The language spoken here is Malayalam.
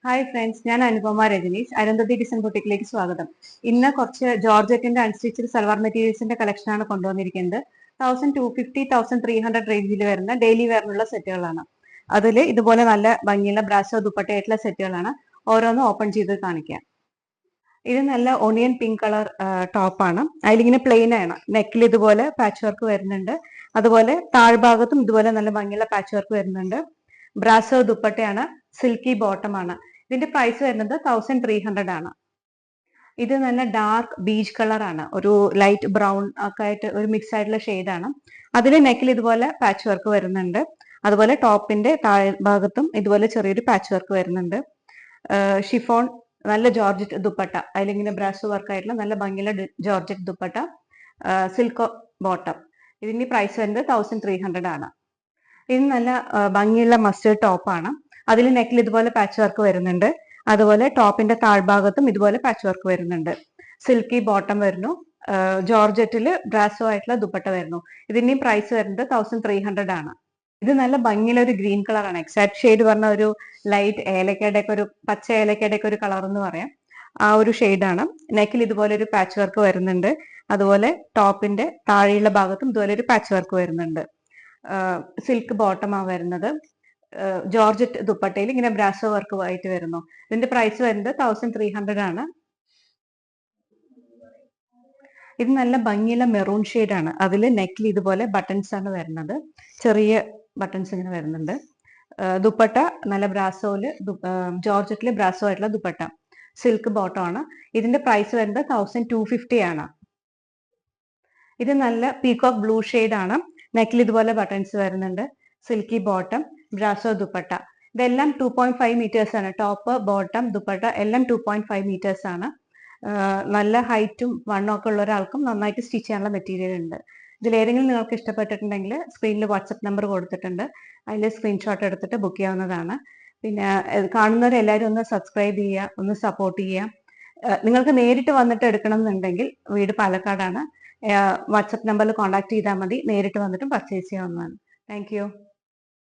ഹായ് ഫ്രണ്ട്സ്, ഞാൻ അനുപമ രജനീഷ്. അരുന്ധതി ഡിസൈൻ ബുട്ടിക്കിലേക്ക് സ്വാഗതം. ഇന്ന് കുറച്ച് ജോർജറ്റിന്റെ അൺസ്റ്റിച്ചഡ് സൽവാർ മെറ്റീരിയൽസിന്റെ കളക്ഷനാണ് കൊണ്ടുവന്നിരിക്കുന്നത്. 1250, 1300 റേഞ്ചിൽ വരുന്ന ഡെയിലി വെയറിനുള്ള സെറ്റുകളാണ്. അതിൽ ഇതുപോലെ നല്ല ഭംഗിയുള്ള ബ്രാസോ ദുപ്പട്ടയായിട്ടുള്ള സെറ്റുകളാണ്. ഓരോന്നും ഓപ്പൺ ചെയ്ത് കാണിക്കാം. ഇത് നല്ല ഓണിയൻ പിങ്ക് കളർ ടോപ്പാണ്. അതിലിങ്ങനെ പ്ലെയിൻ ആണ്. നെക്കിൽ ഇതുപോലെ പാച്ച് വർക്ക് വരുന്നുണ്ട്. അതുപോലെ താഴ്ഭാഗത്തും ഇതുപോലെ നല്ല ഭംഗിയുള്ള പാച്ച് വർക്ക് വരുന്നുണ്ട്. ബ്രാസോ ദുപ്പട്ടയാണ്. സിൽക്കി ബോട്ടം ആണ്. ഇതിന്റെ പ്രൈസ് വരുന്നത് 1300 ആണ്. ഇത് നല്ല ഡാർക്ക് ബീച്ച് കളർ ആണ്. ഒരു ലൈറ്റ് ബ്രൗൺ ഒക്കെ ആയിട്ട് ഒരു മിക്സ് ആയിട്ടുള്ള ഷെയ്ഡാണ്. അതിൽ നെക്കിൽ ഇതുപോലെ പാച്ച് വർക്ക് വരുന്നുണ്ട്. അതുപോലെ ടോപ്പിന്റെ താഴ്ഭാഗത്തും ഇതുപോലെ ചെറിയൊരു പാച്ച് വർക്ക് വരുന്നുണ്ട്. ഷിഫോൺ നല്ല ജോർജറ്റ് ദുപ്പട്ട, അതിലിങ്ങനെ ബ്രാസോ വർക്ക് ആയിട്ടുള്ള നല്ല ഭംഗിയുള്ള ജോർജറ്റ് ദുപ്പട്ട, സിൽക്കോ ബോട്ടം. ഇതിന്റെ പ്രൈസ് വരുന്നത് 1300 ആണ്. ഇത് നല്ല ഭംഗിയുള്ള മസ്റ്റേർഡ് ടോപ്പാണ്. അതിൽ നെക്കിൽ ഇതുപോലെ പാച്ച് വർക്ക് വരുന്നുണ്ട്. അതുപോലെ ടോപ്പിന്റെ താഴ്ഭാഗത്തും ഇതുപോലെ പാച്ച് വർക്ക് വരുന്നുണ്ട്. സിൽക്കി ബോട്ടം വരുന്നു. ജോർജറ്റിൽ ബ്രാസോ ആയിട്ടുള്ള ദുപ്പട്ട വരുന്നു. ഇതിന്റെയും പ്രൈസ് വരുന്നത് 1300 ആണ്. ഇത് നല്ല ഭംഗിയുള്ള ഒരു ഗ്രീൻ കളറാണ്. എക്സാക്ട് ഷെയ്ഡ് പറഞ്ഞ ഒരു ലൈറ്റ് ഏലക്കയുടെ ഒക്കെ ഒരു പച്ച ഏലക്കയുടെ ഒക്കെ ഒരു കളർ എന്ന് പറയാം. ആ ഒരു ഷെയ്ഡാണ്. നെക്കിൽ ഇതുപോലെ ഒരു പാച്ച് വർക്ക് വരുന്നുണ്ട്. അതുപോലെ ടോപ്പിന്റെ താഴെയുള്ള ഭാഗത്തും ഇതുപോലെ ഒരു പാച്ച് വർക്ക് വരുന്നുണ്ട്. സിൽക്ക് ബോട്ടമാണ് വരുന്നത്. ജോർജറ്റ് ദുപ്പട്ടയിൽ ഇങ്ങനെ ബ്രാസോ വർക്ക് ആയിട്ട് വരുന്നു. ഇതിന്റെ പ്രൈസ് വരുന്നത് 1300 ആണ്. ഇത് നല്ല ഭംഗിയുള്ള മെറൂൺ ആണ്. അതിൽ നെക്കിൽ ഇതുപോലെ ബട്ടൺസ് ആണ് വരുന്നത്. ചെറിയ ബട്ടൺസ് ഇങ്ങനെ വരുന്നുണ്ട്. ദുപ്പട്ട നല്ല ബ്രാസോയില് ജോർജറ്റില് ബ്രാസോ ആയിട്ടുള്ള ദുപ്പട്ട. സിൽക്ക് ബോട്ടം ആണ്. ഇതിന്റെ പ്രൈസ് വരുന്നത് 1250 ആണ്. ഇത് നല്ല പീകോക്ക് ബ്ലൂ ആണ്. നെക്കിൽ ഇതുപോലെ ബട്ടൺസ് വരുന്നുണ്ട്. Silky bottom, brasso dupatta. ഇതെല്ലാം 2.5 മീറ്റേഴ്സ് ആണ്. ടോപ്പ്, ബോട്ടം, ദുപ്പട്ട എല്ലാം 2.5 മീറ്റേഴ്സ് ആണ്. നല്ല ഹൈറ്റും വണ്ണവും ഒക്കെ ഉള്ള ഒരാൾക്കും നന്നായിട്ട് സ്റ്റിച്ച് ചെയ്യാനുള്ള മെറ്റീരിയൽ ഉണ്ട്. ഇതിലേതെങ്കിലും നിങ്ങൾക്ക് ഇഷ്ടപ്പെട്ടിട്ടുണ്ടെങ്കിൽ സ്ക്രീനിൽ വാട്സപ്പ് നമ്പർ കൊടുത്തിട്ടുണ്ട്. അതിൽ സ്ക്രീൻഷോട്ട് എടുത്തിട്ട് ബുക്ക് ചെയ്യാവുന്നതാണ്. പിന്നെ കാണുന്നവരെല്ലാവരും ഒന്ന് സബ്സ്ക്രൈബ് ചെയ്യുക, ഒന്ന് സപ്പോർട്ട് ചെയ്യുക. നിങ്ങൾക്ക് നേരിട്ട് വന്നിട്ട് എടുക്കണം എന്നുണ്ടെങ്കിൽ വീട് പാലക്കാടാണ്. വാട്സപ്പ് നമ്പറിൽ കോൺടാക്ട് ചെയ്താൽ മതി. നേരിട്ട് വന്നിട്ടും പർച്ചേസ് ചെയ്യാവുന്നതാണ്. Thank you.